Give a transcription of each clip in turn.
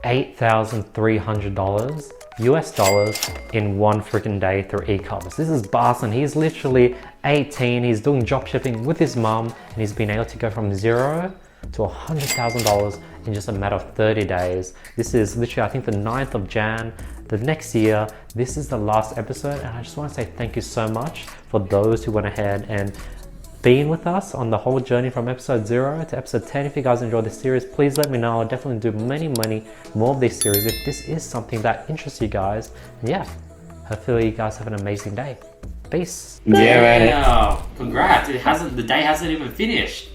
$8,300 US dollars in one freaking day through e-commerce. This is Barsin. He's literally 18. He's doing drop shipping with his mom, and he's been able to go from zero to $100,000 in just a matter of 30 days. This is literally, I think, the 9th of Jan, the next year. This is the last episode, and I just want to say thank you so much for those who went ahead and been with us on the whole journey from episode 0 to episode 10. If you guys enjoyed this series, please let me know. I'll definitely do many more of these series if this is something that interests you guys. And yeah, hopefully you guys have an amazing day. Peace. Yeah, man. Yeah, congrats. The day hasn't even finished.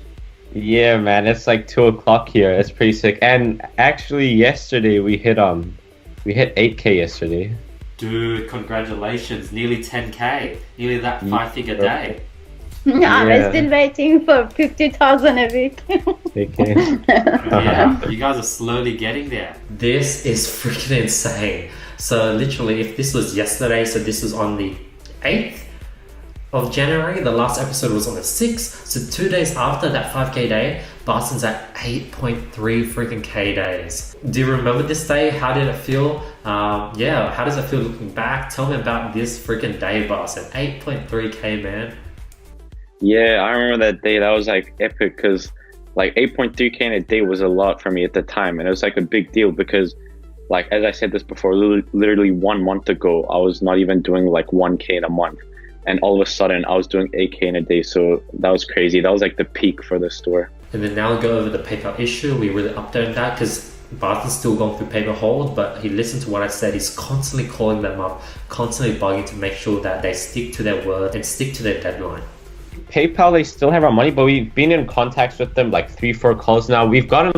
Yeah, man. It's like 2 o'clock here. It's pretty sick. And actually, yesterday we hit 8K yesterday. Dude, congratulations. Nearly 10K. Nearly that 5-figure day. I'm still waiting for 50,000 a week. Okay. Yeah, but you guys are slowly getting there. This is freaking insane. So literally, if this was yesterday, so this was on the 8th of January, the last episode was on the 6th, so 2 days after that 5K day, Barsin's at 8.3 freaking K days. Do you remember this day? How did it feel? How does it feel looking back? Tell me about this freaking day, Barsin. 8.3K, man. Yeah, I remember that day. That was like epic because like 8.3K in a day was a lot for me at the time. And it was like a big deal because, like, as I said this before, literally 1 month ago, I was not even doing like 1K in a month. And all of a sudden I was doing 8K in a day. So that was crazy. That was like the peak for the store. And then now we go over the PayPal issue. We really updated that because Barton's still going through PayPal hold, but he listened to what I said. He's constantly calling them up, constantly bugging to make sure that they stick to their word and stick to their deadline. PayPal, they still have our money, but we've been in contact with them like 3-4 calls now. We've gotten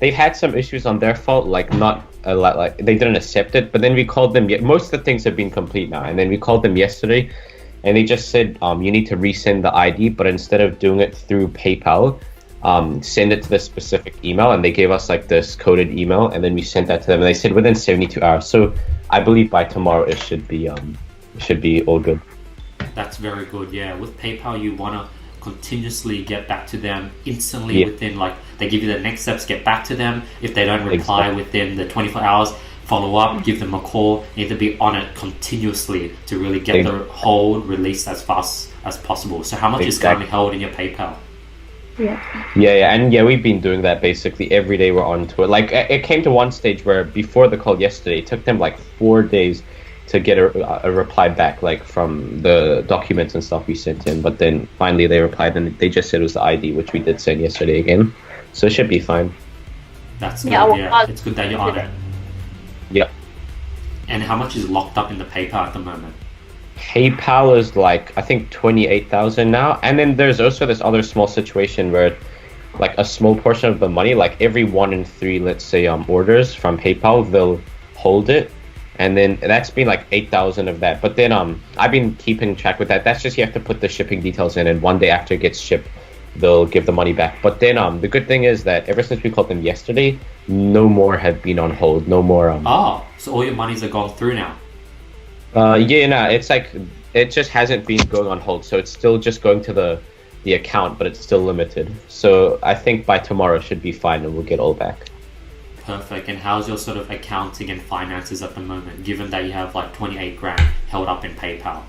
they've had some issues on their fault, not a lot, like they didn't accept it. But then we called them. Most of the things have been complete now, and then we called them yesterday, and they just said you need to resend the ID, but instead of doing it through PayPal, send it to the specific email. And they gave us like this coded email, and then we sent that to them, and they said within 72 hours. So I believe by tomorrow it should be all good. That's very good. Yeah, with PayPal you want to continuously get back to them instantly. Within, like, they give you the next steps, get back to them. If they don't reply within the 24 hours, follow up, give them a call. You need to be on it continuously to really get the hold released as fast as possible. So how much is currently held in your PayPal? And we've been doing that basically every day. We're on to it. Like, it came to one stage where before the call yesterday, it took them like 4 days to get a reply back, like from the documents and stuff we sent in. But then finally they replied, and they just said it was the ID, which we did send yesterday again. So it should be fine. That's good. Yeah, it's good that you're on it. Yep. And how much is locked up in the PayPal at the moment? PayPal is like, I think 28,000 now. And then there's also this other small situation where like a small portion of the money, like every 1 in 3, let's say, orders from PayPal, they'll hold it. And then that's been like 8,000 of that. But then I've been keeping track with that. That's just, you have to put the shipping details in, and one day after it gets shipped, they'll give the money back. But then the good thing is that ever since we called them yesterday, no more have been on hold. No more. So all your monies are gone through now? It's like, it just hasn't been going on hold. So it's still just going to the account, but it's still limited. So I think by tomorrow it should be fine, and we'll get all back. Perfect. And how's your sort of accounting and finances at the moment, given that you have like 28 grand held up in PayPal?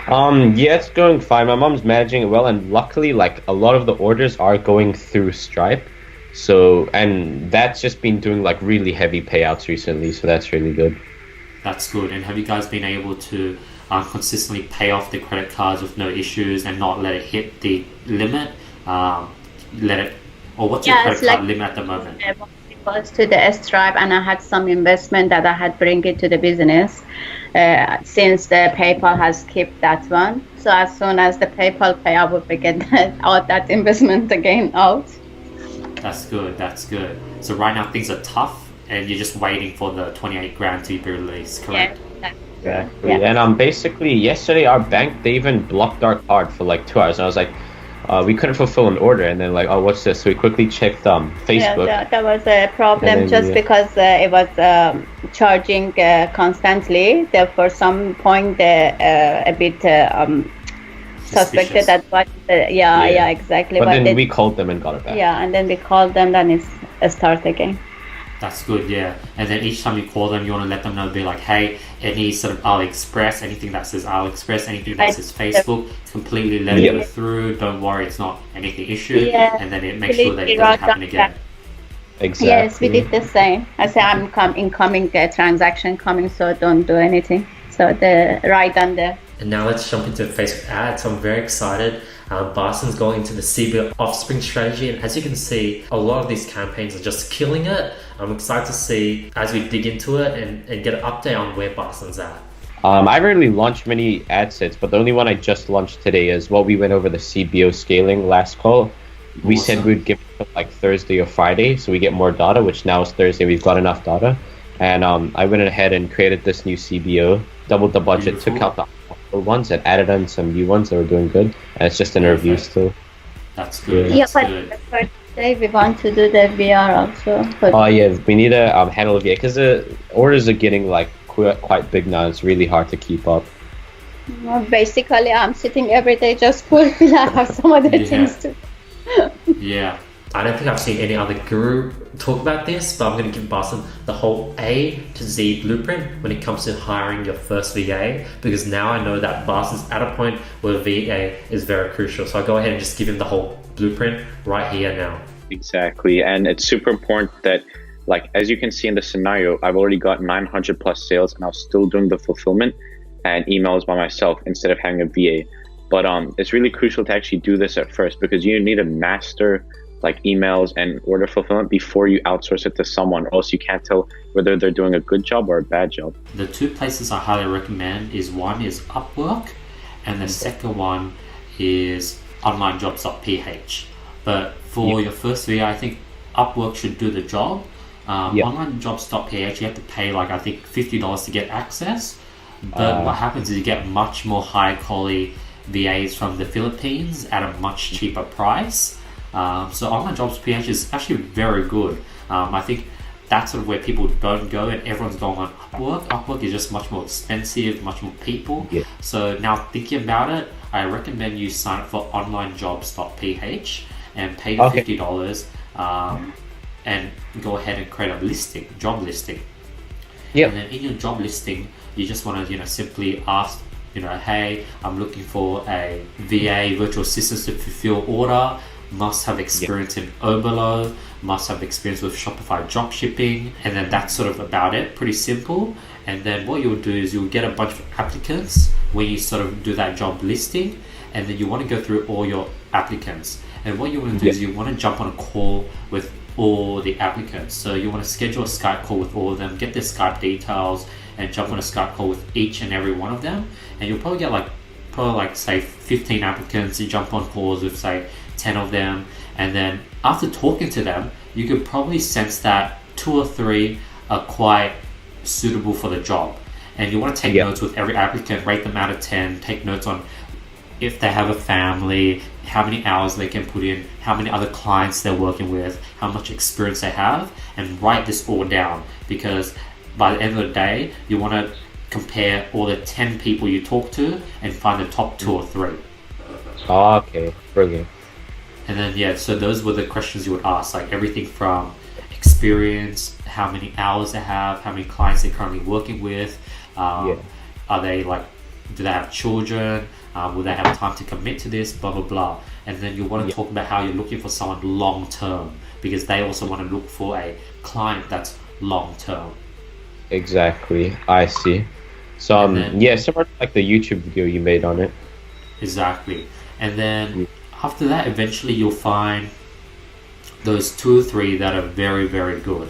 It's going fine. My mom's managing it well, and luckily, like, a lot of the orders are going through Stripe. So, and that's just been doing like really heavy payouts recently, so that's really good. That's good. And have you guys been able to consistently pay off the credit cards with no issues and not let it hit the limit? What's your credit card limit at the moment? Was to the Stripe, and I had some investment that I had bring it to the business since the PayPal has kept that one. So as soon as the PayPal pay, I will get that investment again out. That's good. So right now things are tough, and you're just waiting for the 28 grand to be released, correct? Exactly. And basically yesterday our bank, they even blocked our card for like 2 hours, and I was like, we couldn't fulfill an order, and then like, oh, what's this? So we quickly checked Facebook. Yeah, that was a problem, because it was charging constantly. For some point, a bit suspected that. But exactly. But then we called them and got it back. Yeah, and then we called them, then it start again. That's good, yeah. And then each time you call them, you want to let them know, be like, hey, any sort of AliExpress, anything that says AliExpress, anything that says Facebook, completely let it go through. Don't worry, it's not anything issue. Yeah. And then it makes sure that it doesn't happen again. Exactly. Yes, we did the same. I say I'm incoming transaction coming, so don't do anything. So the right on there. And now let's jump into Facebook ads. I'm very excited. Barsin's going into the CBO offspring strategy, and as you can see, a lot of these campaigns are just killing it. I'm excited to see as we dig into it and get an update on where Barsin's at. I rarely launch many ad sets, but the only one I just launched today is we went over the CBO scaling last call. We said we'd give it like Thursday or Friday, so we get more data, which now is Thursday. We've got enough data. And I went ahead and created this new CBO, doubled the budget, took out the old ones and added on some new ones that were doing good. And it's just in a review still. That's good. Yeah, That's but good. for today we want to do the VR also. But Oh yeah, we need to handle VA because the orders are getting like quite big now. It's really hard to keep up. basically, I'm sitting every day just fulfill. I have some other things to. Yeah. I don't think I've seen any other guru talk about this, but I'm going to give Barsin the whole A to Z blueprint when it comes to hiring your first VA, because now I know that Barsin's at a point where VA is very crucial. So I'll go ahead and just give him the whole blueprint right here now. Exactly. And it's super important that, like, as you can see in the scenario, I've already got 900 plus sales and I was still doing the fulfillment and emails by myself instead of having a VA. But it's really crucial to actually do this at first, because you need to master like emails and order fulfillment before you outsource it to someone, or else you can't tell whether they're doing a good job or a bad job. The two places I highly recommend is one is Upwork, and the second one is onlinejobs.ph. But for your first VA, I think Upwork should do the job. Onlinejobs.ph, you have to pay like I think $50 to get access. But what happens is you get much more high quality VAs from the Philippines at a much cheaper price. So online jobs PH is actually very good. I think that's sort of where people don't go, and everyone's going on Upwork. Upwork is just much more expensive, much more people. Yeah. So now thinking about it, I recommend you sign up for onlinejobs.ph and pay the $50 and go ahead and create a job listing. Yeah. And then in your job listing, you just want to simply ask, hey, I'm looking for a VA, virtual assistant to fulfill order. Must have experience in Oberlo, must have experience with Shopify Dropshipping, and then that's sort of about it. Pretty simple. And then what you'll do is you'll get a bunch of applicants when you sort of do that job listing, and then you want to go through all your applicants. And what you want to do is you want to jump on a call with all the applicants. So you want to schedule a Skype call with all of them, get their Skype details, and jump on a Skype call with each and every one of them. And you'll probably get say 15 applicants. You jump on calls with say 10 of them, and then after talking to them, you can probably sense that 2 or 3 are quite suitable for the job. And you want to take notes with every applicant, rate them out of 10, take notes on if they have a family, how many hours they can put in, how many other clients they're working with, how much experience they have, and write this all down, because by the end of the day, you want to compare all the 10 people you talk to and find the top 2 or 3. Okay, brilliant. And then, so those were the questions you would ask, like everything from experience, how many hours they have, how many clients they're currently working with, are they do they have children, will they have time to commit to this, blah, blah, blah. And then you want to talk about how you're looking for someone long term, because they also want to look for a client that's long term. Exactly, I see. So, similar to like the YouTube video you made on it. Exactly. And then after that, eventually you'll find those 2 or 3 that are very, very good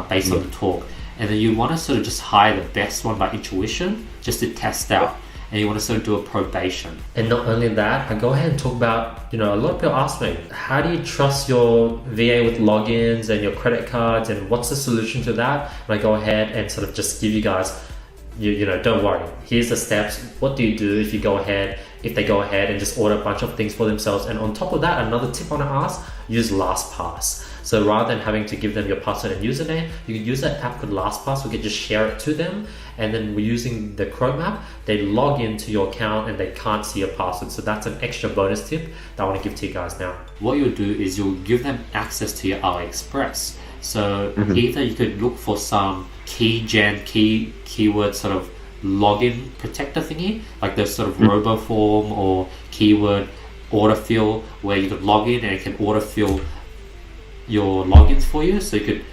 based on the talk. And then you want to sort of just hire the best one by intuition just to test out. And you want to sort of do a probation. And not only that, I go ahead and talk about, a lot of people ask me, how do you trust your VA with logins and your credit cards, and what's the solution to that? And I go ahead and sort of just give you guys, don't worry, here's the steps. What do you do if they go ahead and just order a bunch of things for themselves? And on top of that, another tip I want to ask, use LastPass. So rather than having to give them your password and username, you can use that app called LastPass. We can just share it to them, and then we're using the Chrome app. They log into your account and they can't see your password. So that's an extra bonus tip that I want to give to you guys now. What you'll do is you'll give them access to your AliExpress. So either you could look for some keyword sort of login protector thingy, like those sort of RoboForm or keyword autofill, where you could log in and it can autofill your logins for you. So you could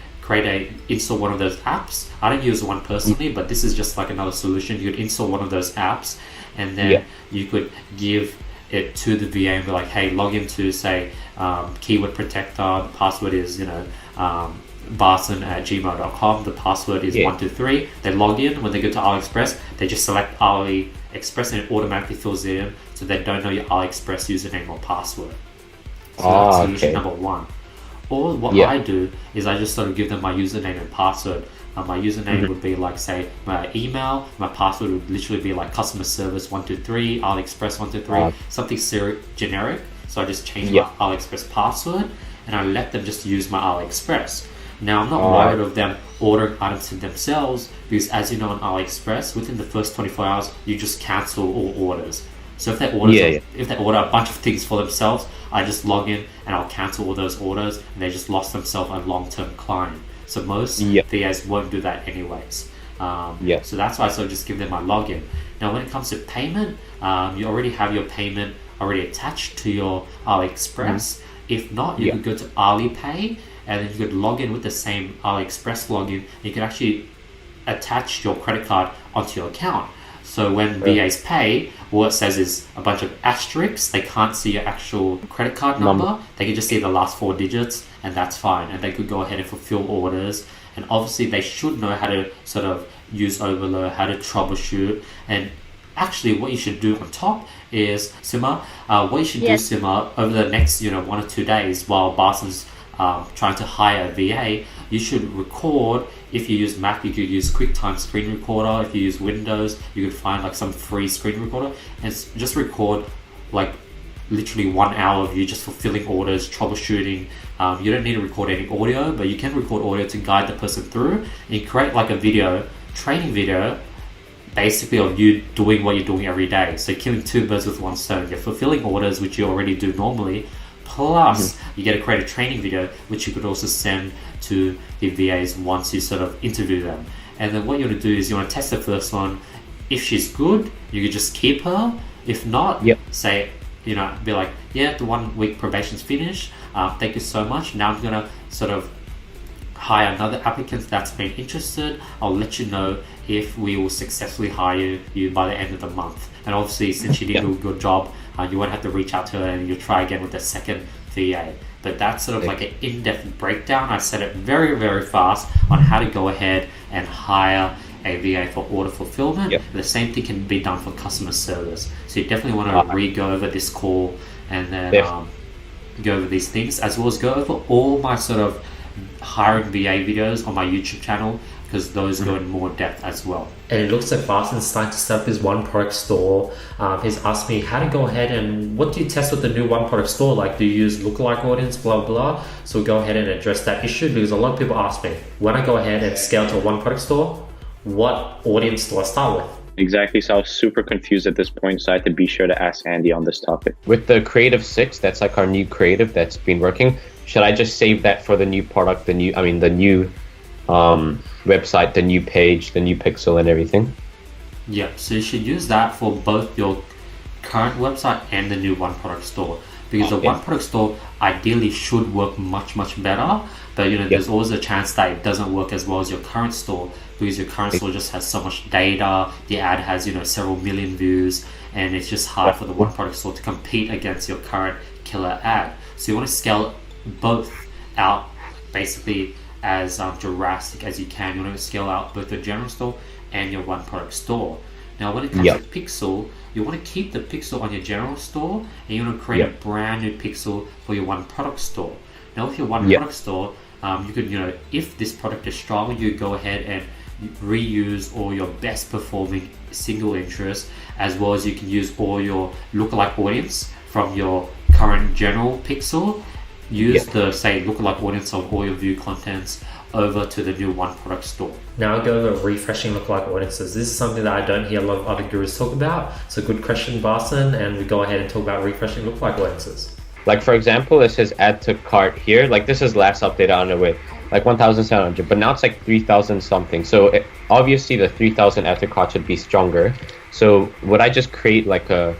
install one of those apps. I don't use one personally, but this is just like another solution. You could install one of those apps, and then you could give it to the VA and be like, hey, log into, say, keyword protector. The password is, Barsin@gmail.com. The password is 123. They log in. When they go to AliExpress, they just select AliExpress and it automatically fills it in, so they don't know your AliExpress username or password. So that's solution number one. Or what I do is I just sort of give them my username and password. My username would be like, say, my email. My password would literally be like customer service 123, AliExpress 123, something generic. So I just change my AliExpress password and I let them just use my AliExpress. Now I'm not worried of them ordering items to themselves, because as you know on AliExpress, within the first 24 hours, you just cancel all orders. So if they order a bunch of things for themselves, I just log in and I'll cancel all those orders, and they just lost themselves a long-term client. So most VAs won't do that anyways. So that's why I sort of just give them my login. Now when it comes to payment, you already have your payment already attached to your AliExpress. If not, you could go to Alipay, and then you could log in with the same AliExpress login. You could actually attach your credit card onto your account. So when VAs pay, all it says is a bunch of asterisks. They can't see your actual credit card number. They can just see the last 4 digits, and that's fine. And they could go ahead and fulfill orders. And obviously they should know how to sort of use overload, how to troubleshoot. And actually what you should do on top is, Sima, what you should do, Sima, over the next 1 or 2 days while Barsin's trying to hire a VA, you should record. If you use Mac, you could use QuickTime Screen Recorder. If you use Windows, you could find like some free screen recorder and just record like literally 1 hour of you just fulfilling orders, troubleshooting. You don't need to record any audio, but you can record audio to guide the person through. And you create like a training video, basically of you doing what you're doing every day. So killing 2 birds with 1 stone. You're fulfilling orders, which you already do normally, plus you get to create a training video, which you could also send to the VAs once you sort of interview them. And then what you want to do is you want to test the first one. If she's good, you could just keep her. If not, say, be like, the 1 week probation's finished. Thank you so much. Now I'm gonna sort of hire another applicant that's been interested. I'll let you know if we will successfully hire you by the end of the month. And obviously, since you did do a good job, you won't have to reach out to her, and you'll try again with the second VA. But that's sort of like an in-depth breakdown. I said it very, very fast on how to go ahead and hire a VA for order fulfillment. The same thing can be done for customer service. So you definitely want to re-go over this call and then go over these things, as well as go over all my sort of hiring VA videos on my YouTube channel, because those go in more depth as well. And it looks like Barsin's starting to set up his one product store. He's asked me how to go ahead and what do you test with the new one product store? Like, do you use lookalike audience, blah, blah. So we'll go ahead and address that issue, because a lot of people ask me, when I go ahead and scale to a one product store, what audience do I start with? Exactly. So I was super confused at this point, so I had to be sure to ask Andy on this topic. With the Creative 6, that's like our new creative that's been working. Should I just save that for the new product, the new website, the new page, the new pixel and everything? Yeah, so you should use that for both your current website and the new one product store, because the one product store ideally should work much, much better, but there's always a chance that it doesn't work as well as your current store, because your current store just has so much data, the ad has several million views, and it's just hard for the one product store to compete against your current killer ad. So you want to scale both out basically as drastic as you can. You want to scale out both the general store and your one product store. Now when it comes to pixel, you want to keep the pixel on your general store, and you want to create a brand new pixel for your one product store. Now with your one product store, you could, if this product is strong, you go ahead and reuse all your best performing single interest, as well as you can use all your lookalike audience from your current general pixel. Use the, say, lookalike audience of all your view contents over to the new one product store. Now I'll go over refreshing lookalike audiences. This is something that I don't hear a lot of other gurus talk about. So good question, Barsin, and we go ahead and talk about refreshing lookalike audiences. Like for example, it says add to cart here. Like this is last update. I don't know like 1,700, but now it's like 3,000 something. So obviously the 3,000 add to cart should be stronger. So would I just create like a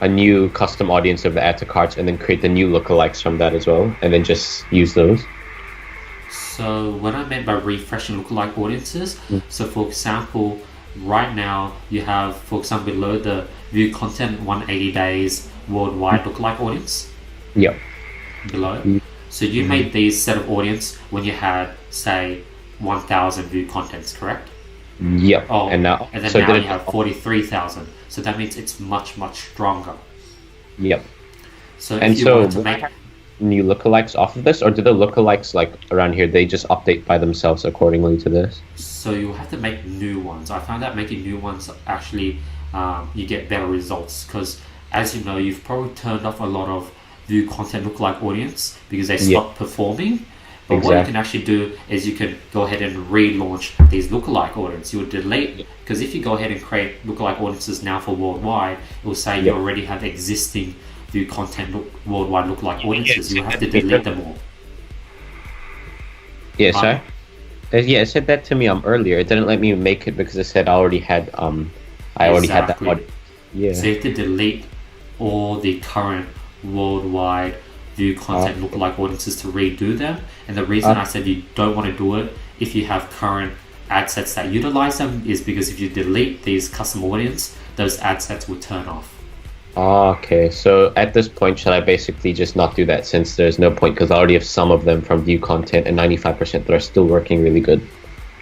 new custom audience of the add to carts and then create the new lookalikes from that as well, and then just use those? So what I meant by refreshing lookalike audiences, so for example, right now you have, for example, below the view content 180 days worldwide lookalike audience. Yep. Below. So you made these set of audience when you had, say, 1,000 view contents, correct? Yep. Oh, and now so now you have 43,000. So that means it's much, much stronger. Yep. So And if you so wanted to make new lookalikes off of this, or do the lookalikes like around here, they just update by themselves accordingly to this? So you'll have to make new ones. I found that making new ones actually you get better results because, as you know, you've probably turned off a lot of view content lookalike audience because they stopped performing. But what you can actually do is you can go ahead and relaunch these lookalike audience. You would delete, because if you go ahead and create lookalike audiences now for worldwide, it will say you already have existing view content worldwide lookalike audiences. You have to delete them all. Yeah, sorry. Yeah, it said that to me earlier. It didn't let me make it because it said I already had had that audience. Yeah. So you have to delete all the current worldwide view content lookalike audiences to redo them. And the reason I said you don't want to do it if you have current ad sets that utilize them is because if you delete these custom audience, those ad sets will turn off. Okay, so at this point, should I basically just not do that since there's no point because I already have some of them from view content and 95% that are still working really good?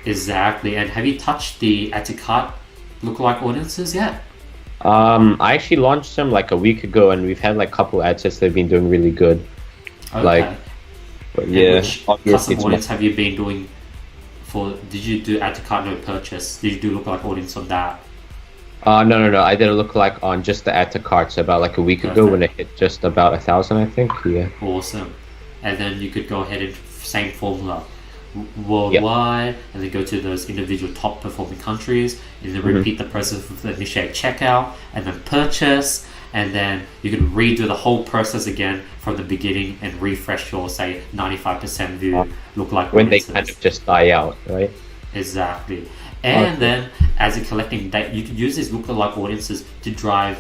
Exactly. And have you touched the add to cart lookalike audiences yet? I actually launched them like a week ago, and we've had like a couple ad sets that have been doing really good. Okay. Like, but And yeah, which custom audience have you been doing for? Did you do add to cart no purchase? Did you do lookalike audience on that? No. I did a lookalike on just the add to carts about like a week ago when it hit just about 1,000, I think. Yeah. Awesome. And then you could go ahead and same formula worldwide, and then go to those individual top performing countries, and then repeat the process of initiate checkout and then purchase, and then you can redo the whole process again from the beginning and refresh your say 95% view lookalike When they audiences. kind of just die out, right? Exactly. And then as you're collecting data, you can use these lookalike audiences to drive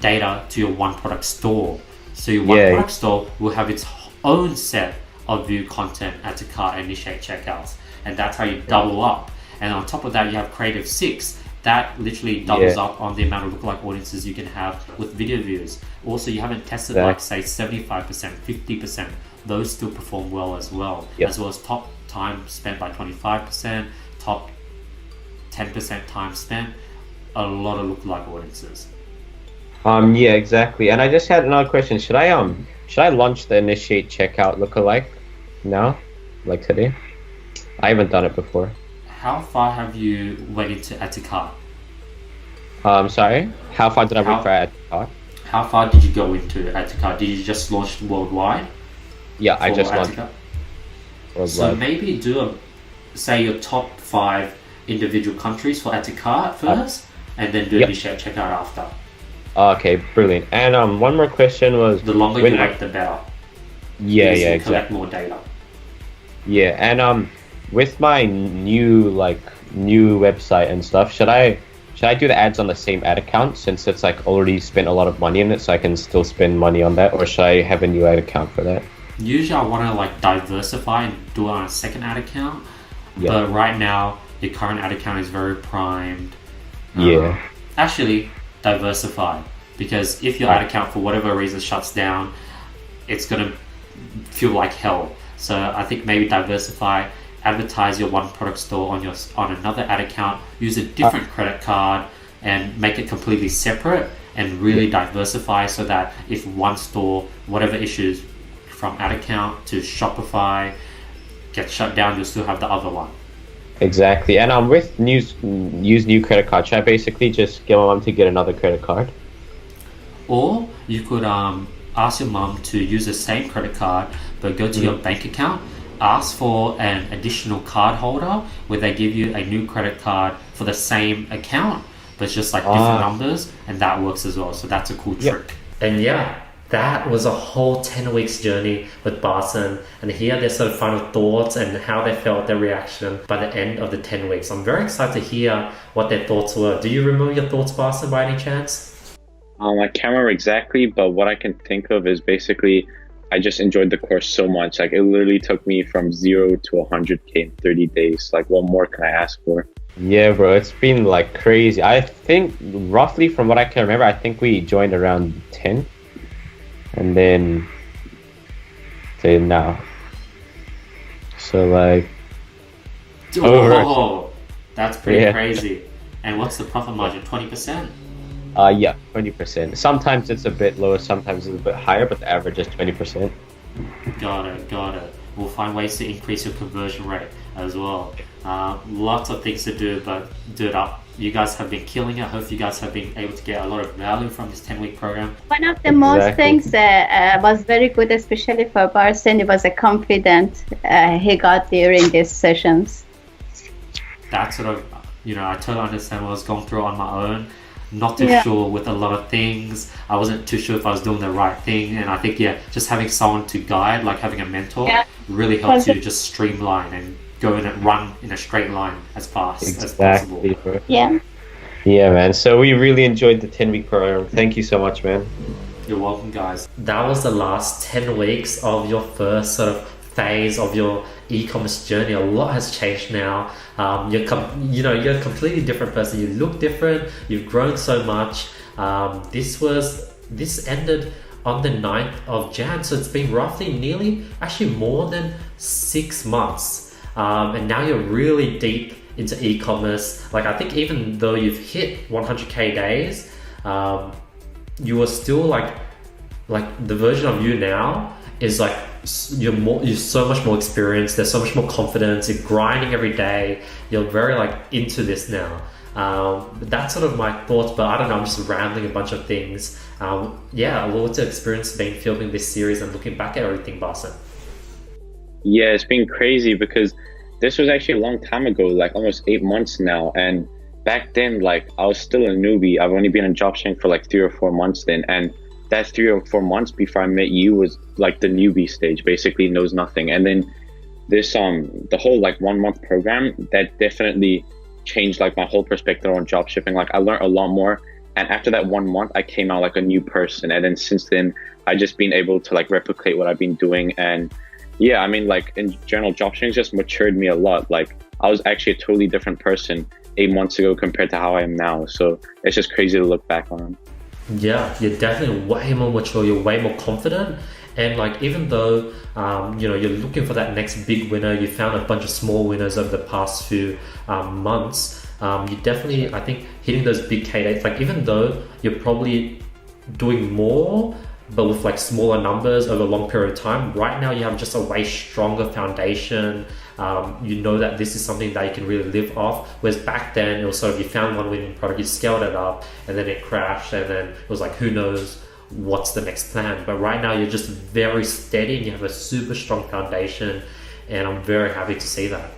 data to your one product store. So your one product store will have its own set of view content, add to cart, initiate checkouts, and that's how you double up. And on top of that, you have Creative 6 that literally doubles up on the amount of lookalike audiences you can have with video views. Also, you haven't tested like say 75%, 50%. Those still perform well, as well as top time spent by 25%, top 10% time spent. A lot of lookalike audiences. Yeah, exactly. And I just had another question. Should I launch the initiate checkout lookalike now, like today? I haven't done it before. How far have you went into add to cart? Sorry. How far did I wait for add to cart? How far did you go into add to cart? Did you just launch worldwide? Yeah, I just launched worldwide. So maybe do say your top 5 individual countries for add to cart first, and then do initiate checkout after. Okay, brilliant. And one more question was, the longer you wait, the better. Yeah, exactly. Collect more data. Yeah, and with my new website and stuff, should I do the ads on the same ad account since it's like already spent a lot of money in it, so I can still spend money on that, or should I have a new ad account for that? Usually, I want to like diversify and do it on a second ad account. But right now, your current ad account is very primed. Actually, diversify, because if your ad account for whatever reason shuts down, it's gonna feel like hell. So I think maybe diversify, advertise your one product store on another ad account, use a different credit card, and make it completely separate, and really diversify so that if one store, whatever issues from ad account to Shopify gets shut down, you'll still have the other one. Exactly. And with use new credit card, should I basically just get my mom to get another credit card? Or you could ask your mom to use the same credit card, but go to your bank account, ask for an additional card holder where they give you a new credit card for the same account, but it's just like different numbers, and that works as well. So that's a cool trick. And that was a whole 10 weeks journey with Barsin, and hear their sort of final thoughts and how they felt, their reaction by the end of the 10 weeks. I'm very excited to hear what their thoughts were. Do you remember your thoughts, Barsin, by any chance? I can't remember exactly, but what I can think of is basically I just enjoyed the course so much. Like, it literally took me from 0 to 100K in 30 days. Like, what more can I ask for? Yeah, bro, it's been like crazy. I think roughly from what I can remember, I think we joined around 10. And then say now. So like Oh, that's pretty Yeah. crazy. And what's the profit margin? 20%? Yeah, 20%. Sometimes it's a bit lower, sometimes it's a bit higher, but the average is 20%. Got it. We'll find ways to increase your conversion rate as well. Lots of things to do, but do it up. You guys have been killing it. I hope you guys have been able to get a lot of value from this 10-week program. One of the most things was very good, especially for Barsin, it was a confidence he got during these sessions. That sort of, I totally understand what I was going through on my own. Not too sure with a lot of things. I wasn't too sure if I was doing the right thing. And I think, just having someone to guide, like having a mentor, really helps you just streamline and go in and run in a straight line as fast as possible. Bro. Yeah, man. So we really enjoyed the 10-week program. Thank you so much, man. You're welcome, guys. That was the last 10 weeks of your first sort of phase of your e-commerce journey. A lot has changed now. You're a completely different person. You look different. You've grown so much. This ended on the 9th of Jan, so it's been roughly actually more than 6 months. And now you're really deep into e-commerce. Like, I think even though you've hit 100K days, you are still like the version of you now is like you're so much more experienced. There's so much more confidence. You're grinding every day. You're very like into this now. That's sort of my thoughts, but I don't know, I'm just rambling a bunch of things. What's your experience been filming this series and looking back at everything, Barsin? Yeah, it's been crazy because this was actually a long time ago, like almost 8 months now. And back then, like, I was still a newbie. I've only been in dropshipping for like 3 or 4 months then. And that 3 or 4 months before I met you was like the newbie stage, basically knows nothing. And then this, the whole like 1 month program, that definitely changed like my whole perspective on dropshipping. Like, I learned a lot more. And after that 1 month, I came out like a new person. And then since then, I just been able to like replicate what I've been doing. And yeah, I mean, like in general, dropshipping just matured me a lot. Like, I was actually a totally different person 8 months ago compared to how I am now. So it's just crazy to look back on. Yeah, you're definitely way more mature. You're way more confident. And like, even though, you're looking for that next big winner, you found a bunch of small winners over the past few months. You definitely, I think, hitting those big K dates, like even though you're probably doing more, but with like smaller numbers over a long period of time, right now you have just a way stronger foundation. You know that this is something that you can really live off. Whereas back then, it was sort of, you found one winning product, you scaled it up, and then it crashed, and then it was like, who knows what's the next plan. But right now you're just very steady and you have a super strong foundation, and I'm very happy to see that.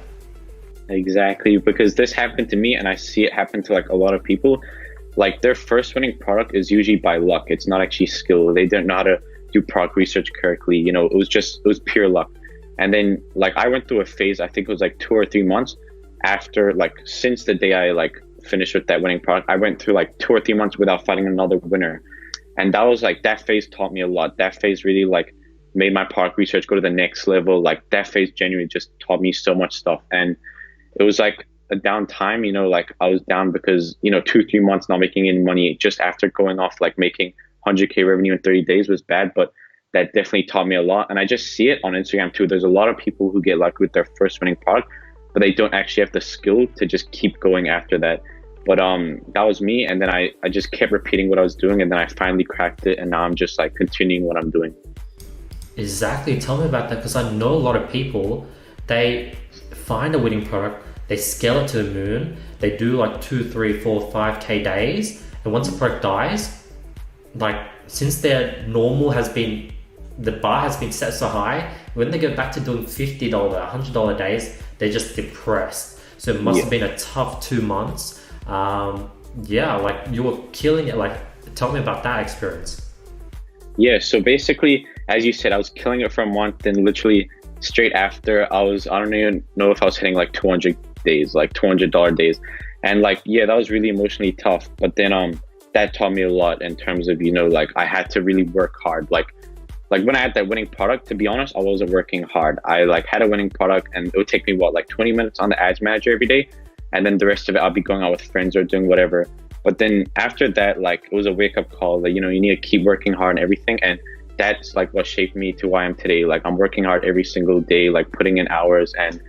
Exactly, because this happened to me and I see it happen to like a lot of people. Like, their first winning product is usually by luck. It's not actually skill. They didn't know how to do product research correctly. It was pure luck. And then like, I went through a phase, I think it was like 2 or 3 months after, like, since the day I like finished with that winning product, I went through like 2 or 3 months without finding another winner. And that was like, that phase taught me a lot. That phase really like made my product research go to the next level. Like, that phase genuinely just taught me so much stuff. And it was like a down time, like I was down because, 2-3 months not making any money just after going off, like making 100K revenue in 30 days was bad, but that definitely taught me a lot. And I just see it on Instagram too. There's a lot of people who get lucky with their first winning product, but they don't actually have the skill to just keep going after that. But that was me. And then I just kept repeating what I was doing, and then I finally cracked it. And now I'm just like continuing what I'm doing. Exactly. Tell me about that, because I know a lot of people, they find a winning product, they scale it to the moon, they do like 2, 3, 4, 5K days, and once the product dies, like, since their normal has been, the bar has been set so high, when they go back to doing $50, $100 days, they're just depressed. So it must have been a tough 2 months. Like, you were killing it. Like, tell me about that experience. Yeah, so basically, as you said, I was killing it for a month. Then literally straight after, I don't even know if I was hitting like 200 days, like $200 days. And like, yeah, that was really emotionally tough. But then that taught me a lot in terms of, like I had to really work hard. Like when I had that winning product, to be honest, I wasn't working hard. I like had a winning product and it would take me like 20 minutes on the ads manager every day. And then the rest of it, I'll be going out with friends or doing whatever. But then after that, like it was a wake up call that, you need to keep working hard and everything. And that's like what shaped me to where I am today. Like I'm working hard every single day, like putting in hours. And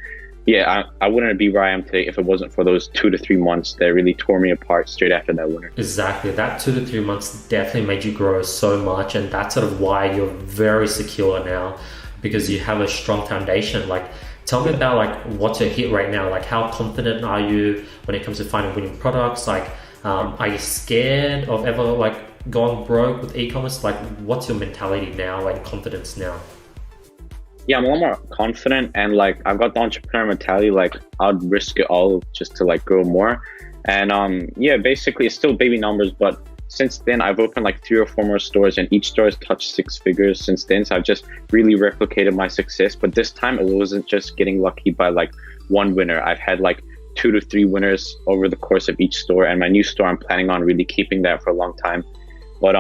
yeah, I wouldn't be where I am today if it wasn't for those 2 to 3 months that really tore me apart straight after that winter. Exactly. That 2 to 3 months definitely made you grow so much. And that's sort of why you're very secure now, because you have a strong foundation. Like, tell me about like what's your hit right now? Like, how confident are you when it comes to finding winning products? Like, are you scared of ever like going broke with e-commerce? Like, what's your mentality now and confidence now? Yeah, I'm a lot more confident, and like I've got the entrepreneur mentality. Like I'd risk it all just to like grow more. And yeah, basically it's still baby numbers, but since then I've opened like 3 or 4 more stores, and each store has touched 6 figures since then. So I've just really replicated my success. But this time it wasn't just getting lucky by like one winner. I've had like 2 to 3 winners over the course of each store, and my new store I'm planning on really keeping that for a long time. But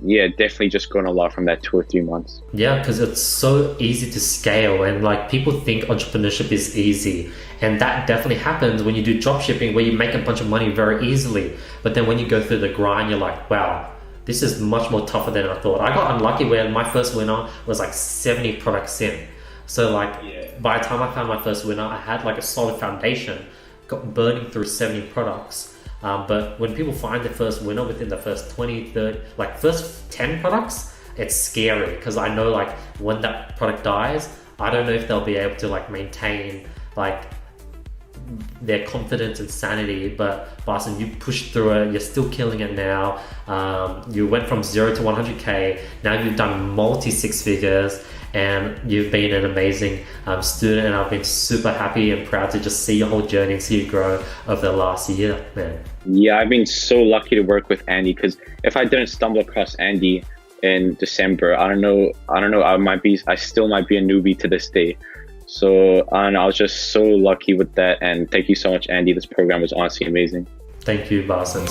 yeah, definitely just grown a lot from that 2 or 3 months. Yeah, because it's so easy to scale, and like people think entrepreneurship is easy, and that definitely happens when you do dropshipping, where you make a bunch of money very easily. But then when you go through the grind, you're like, wow, this is much more tougher than I thought. I got unlucky where my first winner was like 70 products in. So like by the time I found my first winner, I had like a solid foundation, got burning through 70 products. But when people find the first winner within the first 20, 30, like first 10 products, it's scary, because I know like when that product dies, I don't know if they'll be able to like maintain like their confidence and sanity. But Barsin, you pushed through it, you're still killing it now. You went from 0 to 100K, now you've done multi 6 figures, and you've been an amazing student, and I've been super happy and proud to just see your whole journey and see you grow over the last year, man. Yeah, I've been so lucky to work with Andy, because if I didn't stumble across Andy in December, I don't know, I still might be a newbie to this day. So I don't know, I was just so lucky with that, and thank you so much, Andy. This program was honestly amazing. Thank you, Barsin.